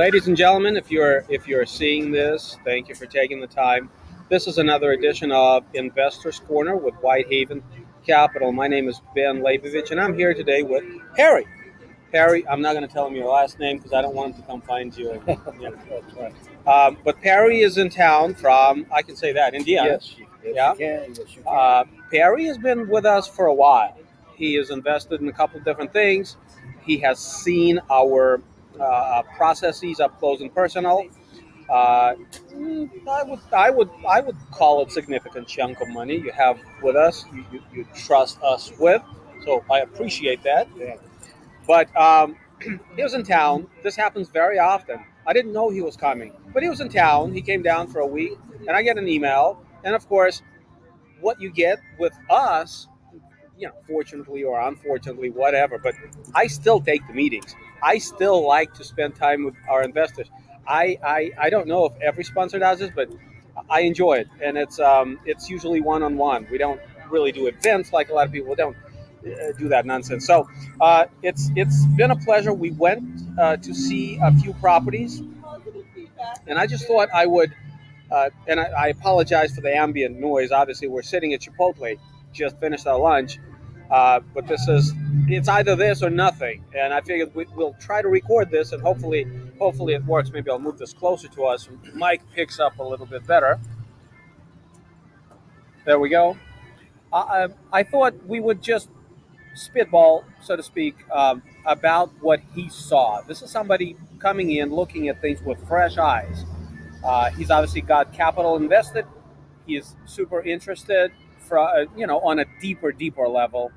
Ladies and gentlemen, if you're seeing this, thank you for taking the time. This is another edition of Investors Corner with WhiteHaven Capital. My name is Ben Leibovich, and I'm here today with Harry. Harry, I'm not going to tell him your last name because I don't want him to come find you. That's right. But Perry is in town from, I can say that, Indiana. Yes, Yeah. you can. Yes, you can. Perry has been with us for a while. He has invested in a couple of different things. He has seen our processes up close and personal. I would call it significant chunk of money you have with us. You trust us with, so I appreciate that. Yeah. But he was in town. This happens very often. I didn't know he was coming, but he was in town. He came down for a week, and I get an email. And of course, what you get with us, fortunately or unfortunately, whatever, but I still take the meetings. I still like to spend time with our investors. I don't know if every sponsor does this, but I enjoy it, and it's usually one-on-one. We don't really do events like a lot of people don't do that nonsense. So it's been a pleasure. We went to see a few properties, and I just thought I would. And I apologize for the ambient noise. Obviously, we're sitting at Chipotle, just finished our lunch. But it's either this or nothing. And I figured we'll try to record this, and hopefully it works. Maybe I'll move this closer to us. Mike picks up a little bit better. There we go. I thought we would just spitball, so to speak, about what he saw. This is somebody coming in, looking at things with fresh eyes. He's obviously got capital invested. He is super interested, on a deeper level.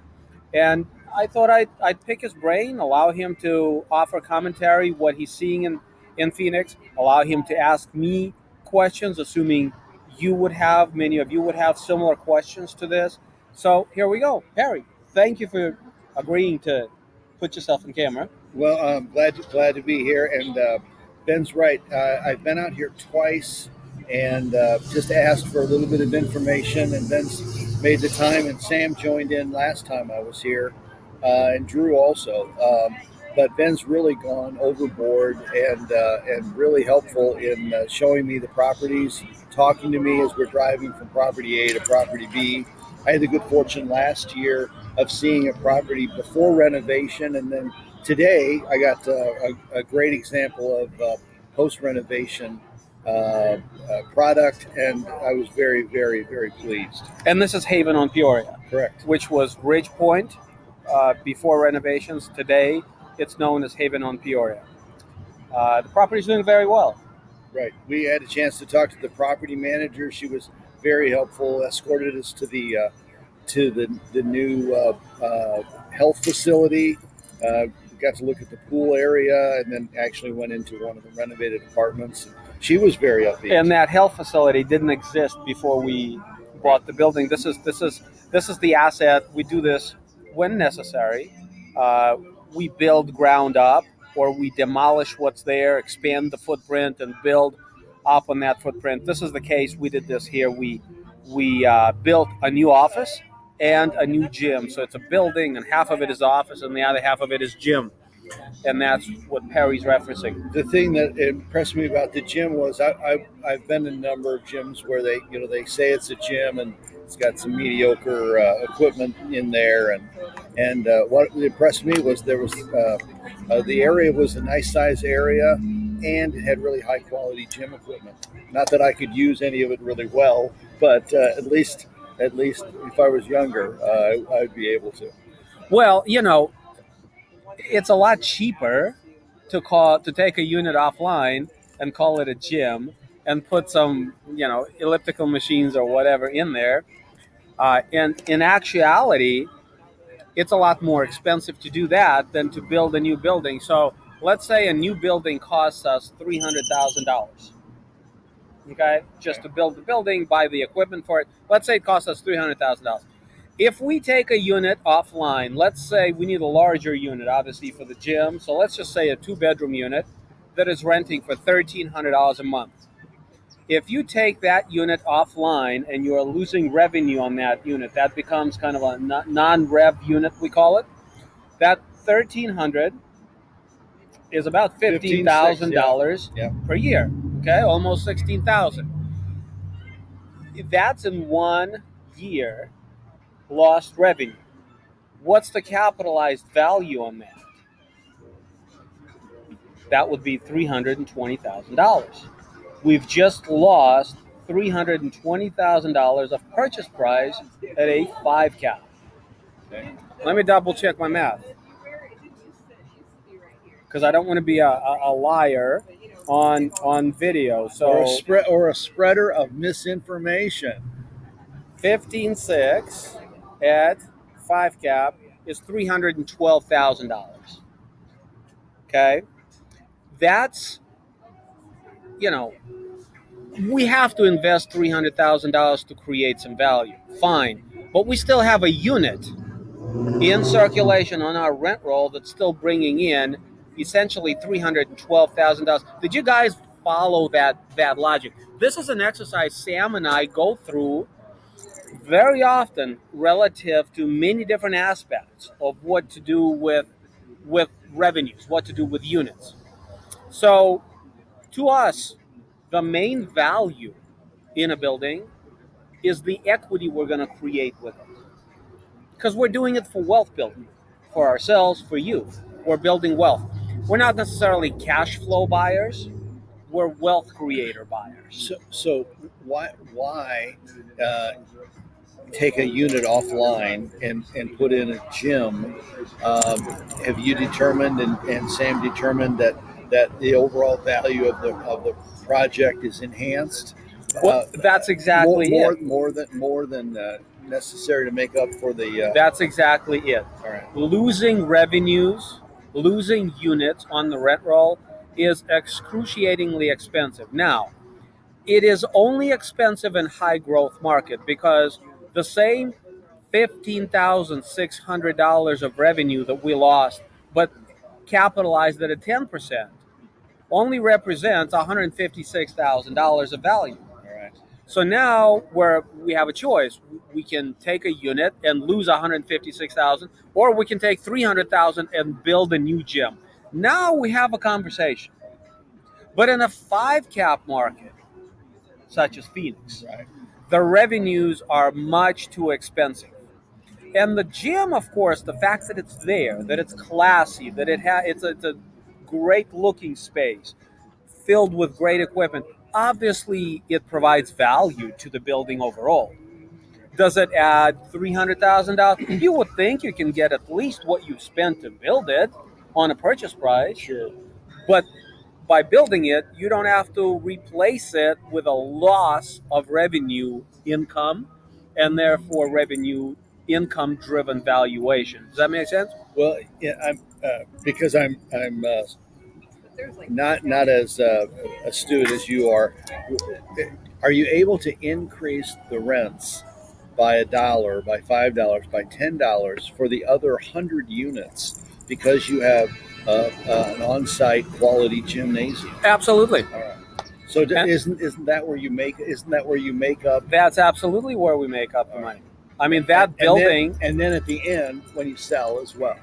And I thought I'd pick his brain, allow him to offer commentary, what he's seeing in Phoenix, allow him to ask me questions, assuming many of you would have similar questions to this. So here we go. Harry, thank you for agreeing to put yourself in camera. Well, I'm glad to be here. And Ben's right. I've been out here twice and just asked for a little bit of information. And Ben's made the time. And Sam joined in last time I was here, and Drew also. But Ben's really gone overboard and really helpful in showing me the properties, talking to me as we're driving from property A to property B. I had the good fortune last year of seeing a property before renovation, and then today I got a great example of post-renovation product, and I was very, very, very pleased. And this is Haven on Peoria. Correct. Which was Ridge Point before renovations. Today, it's known as Haven on Peoria. The property's doing very well. Right. We had a chance to talk to the property manager. She was very helpful, escorted us to the new health facility. We got to look at the pool area, and then actually went into one of the renovated apartments. She was very upbeat. And that health facility didn't exist before we bought the building. This is the asset. We do this when necessary. We build ground up, or we demolish what's there, expand the footprint, and build up on that footprint. This is the case. We did this here. We built a new office and a new gym. So it's a building, and half of it is office, and the other half of it is gym. And that's what Perry's referencing. The thing that impressed me about the gym was I've been in a number of gyms where they say it's a gym and it's got some mediocre equipment in there, and what impressed me was there was the area was a nice size area, and it had really high quality gym equipment. Not that I could use any of it really well, but at least if I was younger, I'd be able to. Well, it's a lot cheaper to take a unit offline and call it a gym and put some, elliptical machines or whatever in there. And in actuality, it's a lot more expensive to do that than to build a new building. So let's say a new building costs us $300,000. Okay, just to build the building, buy the equipment for it. Let's say it costs us $300,000. If we take a unit offline, let's say we need a larger unit, obviously, for the gym. So let's just say a 2-bedroom unit that is renting for $1,300 a month. If you take that unit offline and you're losing revenue on that unit, that becomes kind of a non-rev unit, we call it. That $1,300 is about $15,000 Yeah. per year. Okay, almost 16,000. That's in 1 year lost revenue. What's the capitalized value on that? That would be $320,000. We've just lost $320,000 of purchase price at a 5 cap. Okay. Let me double check my math because I don't want to be a liar on video. So or a spreader of misinformation. 15.6 at 5 cap is $312,000. Okay, that's, we have to invest $300,000 to create some value. Fine, but we still have a unit in circulation on our rent roll that's still bringing in essentially $312,000. Did you guys follow that logic? This is an exercise Sam and I go through very often relative to many different aspects of what to do with revenues, what to do with units. So to us, the main value in a building is the equity we're going to create with it. Because we're doing it for wealth building, for ourselves, for you. We're building wealth. We're not necessarily cash flow buyers. We're wealth creator buyers. So why take a unit offline and put in a gym? Have you determined and Sam determined that the overall value of the project is enhanced? Well, that's exactly it. More than necessary to make up for the. That's exactly it. All right. Losing revenues, losing units on the rent roll is excruciatingly expensive. Now, it is only expensive in high growth market because the same $15,600 of revenue that we lost, but capitalized at a 10%, only represents $156,000 of value. All right. So now we have a choice. We can take a unit and lose $156,000, or we can take $300,000 and build a new gym. Now we have a conversation. But in a 5 cap market, such as Phoenix, Right. the revenues are much too expensive. And the gym, of course, the fact that it's there, that it's classy, that it's a great looking space filled with great equipment, obviously it provides value to the building overall. Does it add $300,000? You would think you can get at least what you spent to build it on a purchase price. Sure. But by building it, you don't have to replace it with a loss of revenue income and therefore revenue income driven valuation. Does that make sense? Well, yeah, I'm because I'm not as astute as you are. Are you able to increase the rents by $1, by $5, by $10 for the other 100 units because you have an on-site quality gymnasium? Absolutely. All right. So isn't that where you make? Isn't that where you make up? That's absolutely where we make up the money. I mean, that building, and then at the end when you sell as well.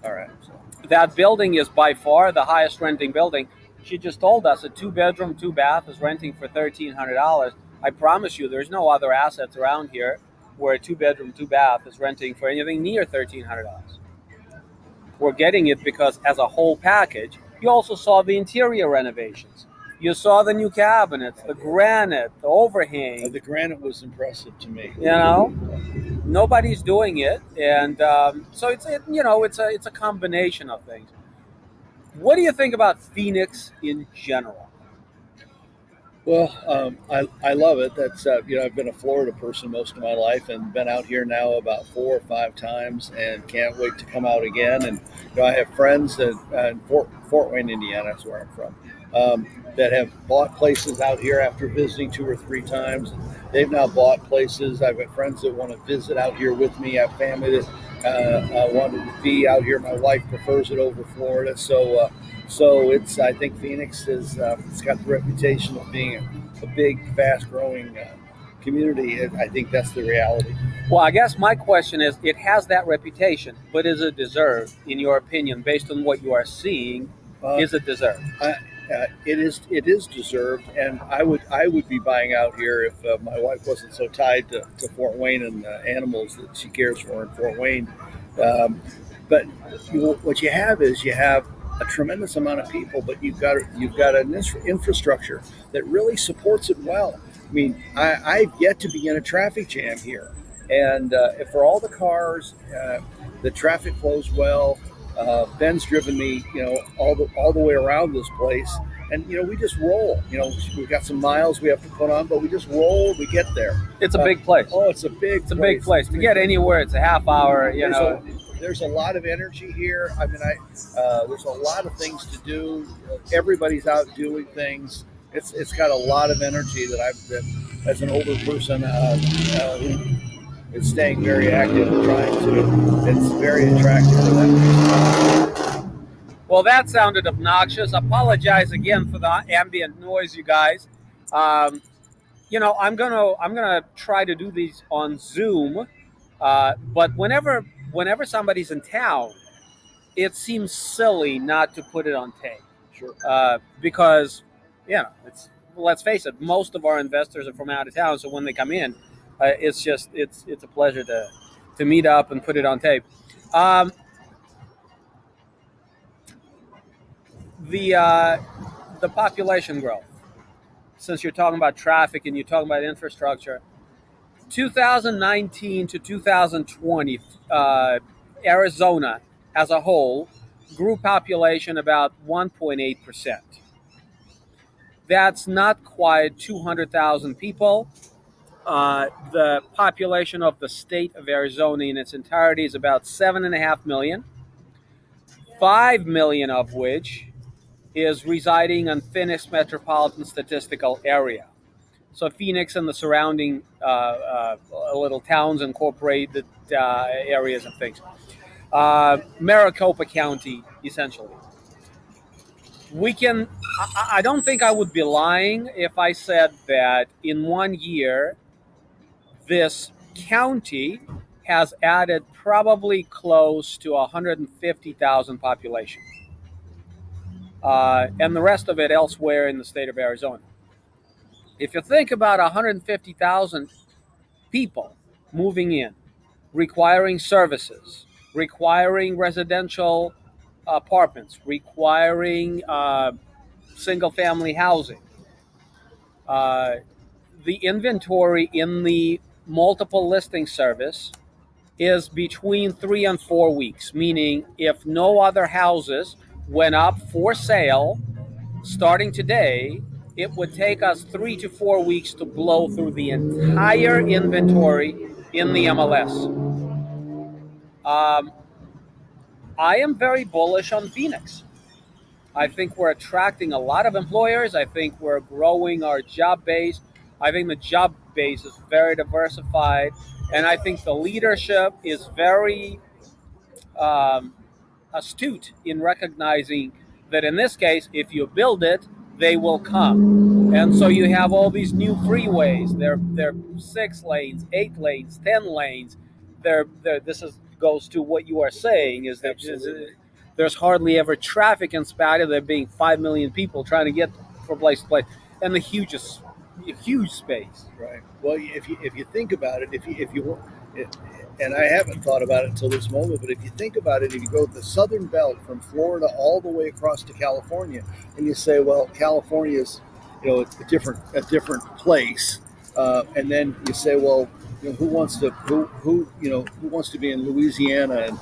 All right. So. That building is by far the highest renting building. She just told us a 2-bedroom, 2-bath is renting for $1,300. I promise you, there's no other assets around here where a 2-bedroom, 2-bath is renting for anything near $1,300. We're getting it because as a whole package, you also saw the interior renovations. You saw the new cabinets, the granite, the overhang. The granite was impressive to me. Nobody's doing it, and so it's a combination of things. What do you think about Phoenix in general? Well, I love it. That's I've been a Florida person most of my life and been out here now about 4 or 5 times and can't wait to come out again. And I have friends in Fort Wayne, Indiana, that's where I'm from, that have bought places out here after visiting 2 or 3 times. They've now bought places. I've got friends that want to visit out here with me. I have family that wanted to be out here. My wife prefers it over Florida, so I think Phoenix is it's got the reputation of being a big, fast-growing community. I think that's the reality. Well, I guess my question is, it has that reputation, but is it deserved, in your opinion, based on what you are seeing Is it deserved? It is deserved, and I would be buying out here if my wife wasn't so tied to Fort Wayne and the animals that she cares for in Fort Wayne. Um, but what you have is you have a tremendous amount of people, but you've got an infrastructure that really supports it well. I mean, I've yet to be in a traffic jam here, and for all the cars, the traffic flows well. Ben's driven me, all the way around this place, and we just roll. We've got some miles we have to put on, but we just roll. We get there. It's a big place. Oh, it's a big. It's a big place. To get anywhere, it's a half hour. There's a lot of energy here. I mean, there's a lot of things to do. Everybody's out doing things. It's got a lot of energy that as an older person who is staying very active and trying to. It's very attractive for that. Well, that sounded obnoxious. Apologize again for the ambient noise, you guys. I'm gonna try to do these on Zoom, but whenever somebody's in town, it seems silly not to put it on tape. Sure. Because let's face it, most of our investors are from out of town, so when they come in, it's a pleasure to meet up and put it on tape. The population growth. Since you're talking about traffic and you're talking about infrastructure, 2019 to 2020, Arizona as a whole grew population about 1.8%. That's not quite 200,000 people. The population of the state of Arizona in its entirety is about 7.5 million, 5 million of which is residing in Phoenix metropolitan statistical area. So Phoenix and the surrounding little towns, incorporated areas and things. Maricopa County, essentially. I don't think I would be lying if I said that in 1 year, this county has added probably close to 150,000 population. And the rest of it elsewhere in the state of Arizona. If you think about 150,000 people moving in, requiring services, requiring residential apartments, requiring single-family housing, the inventory in the multiple listing service is between 3 and 4 weeks, meaning if no other houses went up for sale starting today, it would take us 3 to 4 weeks to blow through the entire inventory in the MLS. I am very bullish on Phoenix. I think we're attracting a lot of employers. I think we're growing our job base. I think the job base is very diversified. And I think the leadership is very astute in recognizing that in this case, if you build it, they will come. And so you have all these new freeways. They're 6 lanes, 8 lanes, 10 lanes. Goes to what you are saying is that there's hardly ever traffic in Spada. There being 5 million people trying to get from place to place, and the huge space. Right. Well, if you think about it, and I haven't thought about it until this moment, but if you think about it, if you go to the southern belt from Florida all the way across to California, and you say, well, California is, it's a different place, and then you say, well, who wants to be in Louisiana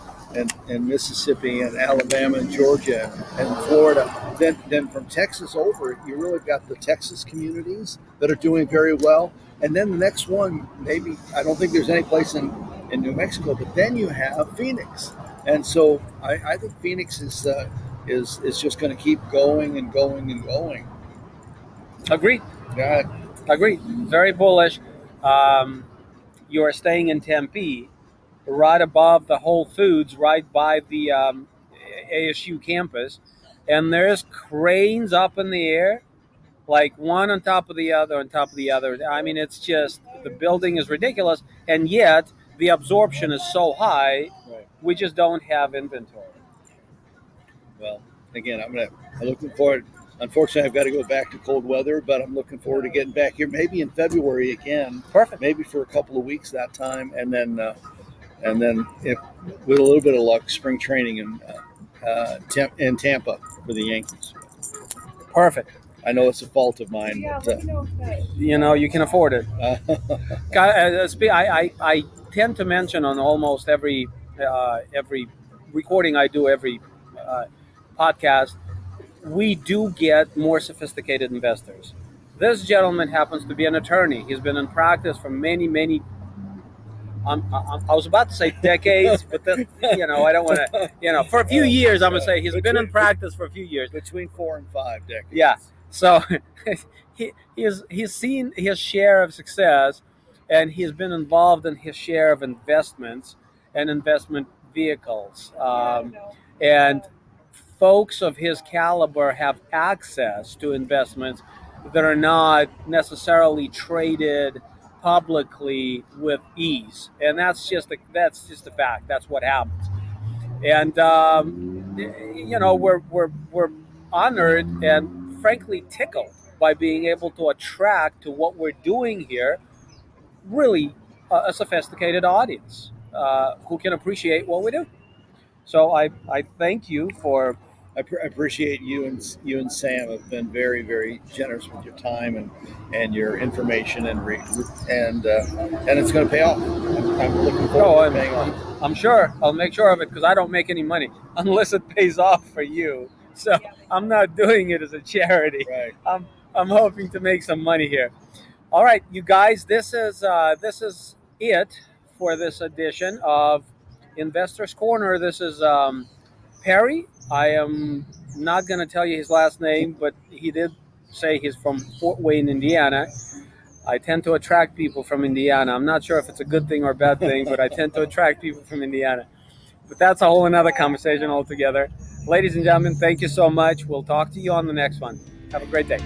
and Mississippi and Alabama and Georgia and Florida? Then from Texas over, you really got the Texas communities that are doing very well. And then the next one, maybe, I don't think there's any place in New Mexico, but then you have Phoenix. And so I think Phoenix is just going to keep going and going and going. Agreed. Yeah. Agreed. Very bullish. You are staying in Tempe, right above the Whole Foods, right by the ASU campus. And there's cranes up in the air, like one on top of the other, on top of the other. I mean, it's just, the building is ridiculous. And yet, the absorption is so high, Right. We just don't have inventory. Well, again, I'm looking forward. Unfortunately, I've got to go back to cold weather, but I'm looking forward to getting back here. Maybe in February again. Perfect. Maybe for a couple of weeks that time, and then if, with a little bit of luck, spring training in Tampa for the Yankees. Perfect. I know it's a fault of mine, but You can afford it. I tend to mention on almost every recording I do, every uh, podcast, we do get more sophisticated investors. This gentleman happens to be an attorney. He's been in practice for many. I was about to say decades, but I don't want to. For a few years, I'm gonna say he's been in practice for a few years, between 4 and 5 decades. Yeah. So he's seen his share of success, and he's been involved in his share of investments and investment vehicles. And folks of his caliber have access to investments that are not necessarily traded publicly with ease, and that's just a fact. That's what happens. And we're honored and frankly tickled by being able to attract to what we're doing here really a sophisticated audience who can appreciate what we do. So I thank you for. I appreciate you and Sam have been very, very generous with your time and your information and it's going to pay off. I'm looking forward to paying off. I'm sure I'll make sure of it because I don't make any money unless it pays off for you. So I'm not doing it as a charity. Right. I'm hoping to make some money here. All right, you guys, this is it for this edition of Investors Corner. This is Perry. I am not going to tell you his last name, but he did say he's from Fort Wayne, Indiana. I tend to attract people from Indiana. I'm not sure if it's a good thing or a bad thing, but I tend to attract people from Indiana. But that's a whole another conversation altogether. Ladies and gentlemen, thank you so much. We'll talk to you on the next one. Have a great day.